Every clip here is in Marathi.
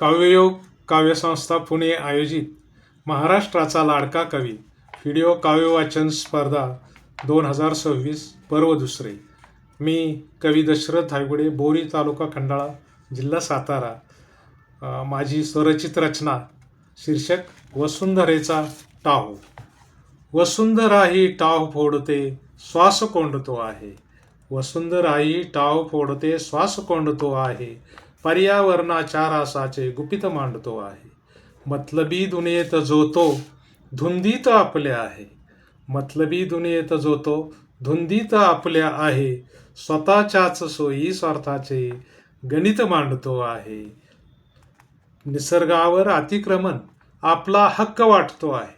काव्ययोग काव्यसंस्था पुणे आयोजित महाराष्ट्राचा लाडका कवी व्हिडिओ काव्यवाचन स्पर्धा 2026 पर्व दुसरे. मी कवी दशरथ हायगुडे, बोरी तालुका खंडाळा, जिल्हा सातारा. माझी स्वरचित रचना शीर्षक वसुंधरेचा टाहू. वसुंधरा ही टाहू फोडते, श्वास कोंडतो आहे. वसुंधरा ही टाहू फोडते, श्वास कोंडतो आहे. पर्यावरणाच्या रासाचे गुपित मांडतो आहे. मतलबी दुनियेत जो तो धुंदीत आपल्या आहे. मतलबी दुनियेत जो तो धुंदीत आपल्या आहे. स्वतःच्याच सोयी स्वार्थाचे गणित मांडतो आहे. निसर्गावर अतिक्रमण आपला हक्क वाटतो आहे.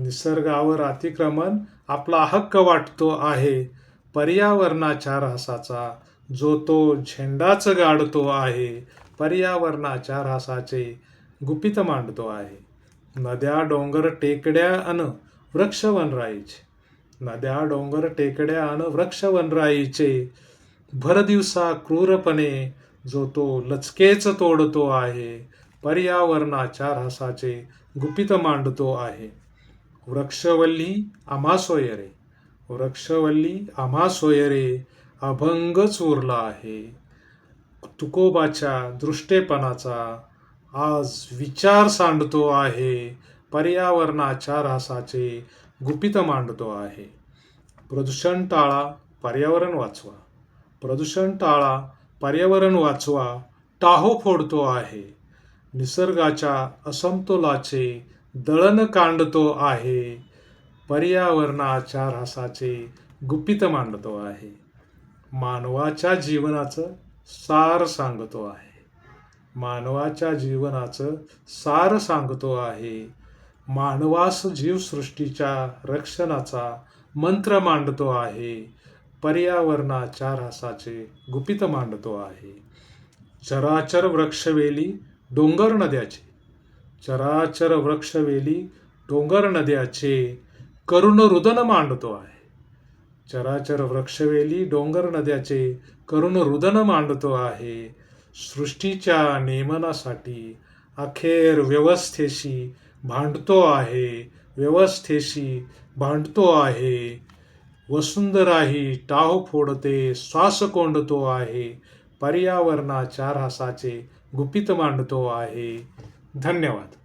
निसर्गावर अतिक्रमण आपला हक्क वाटतो आहे. पर्यावरणाच्या रासाचा जो तो झेंडाच गाडतो आहे. पर्यावरणाच्या रासाचे गुपित मांडतो आहे. नद्या डोंगर टेकड्या अन वृक्ष वनराईचे. नद्या डोंगर टेकड्या अन वृक्ष वनराईचे. भरदिवसा क्रूरपणे जो तो लचकेच तोडतो आहे. पर्यावरणाच्या रासाचे गुपित मांडतो आहे. वृक्षवल्ली आम्हा सोयरे. वृक्षवल्ली आम्हा सोयरे. अभंग चोरला आहे. तुकोबाच्या दृष्टेपणाचा आज विचार सांडतो आहे. पर्यावरणाच्या रासाचे गुपित मांडतो आहे. प्रदूषण टाळा, पर्यावरण वाचवा. प्रदूषण टाळा, पर्यावरण वाचवा. टाहो फोडतो आहे. निसर्गाच्या असमतोलाचे दळण कांडतो आहे. पर्यावरणाच्या रासाचे गुपित मांडतो आहे. मानवाच्या जीवनाचं सार सांगतो आहे. मानवाच्या जीवनाचं सार सांगतो आहे. मानवास जीवसृष्टीच्या रक्षणाचा मंत्र मांडतो आहे. पर्यावरणाच्या रासाचे गुपित मांडतो आहे. चराचर वृक्षवेली डोंगर नद्याचे. चराचर वृक्षवेली डोंगर नद्याचे करुण रुदन मांडतो आहे. चराचर वृक्षवेली डोंगर नद्याचे करुण रुदन मांडतो आहे. सृष्टीच्या नियमनासाठी अखेर व्यवस्थेशी भांडतो आहे. व्यवस्थेशी भांडतो आहे. वसुंधरा ही टाहू फोडते, श्वास कोंडतो आहे. पर्यावरणाच्या रासाचे गुपित मांडतो आहे. धन्यवाद.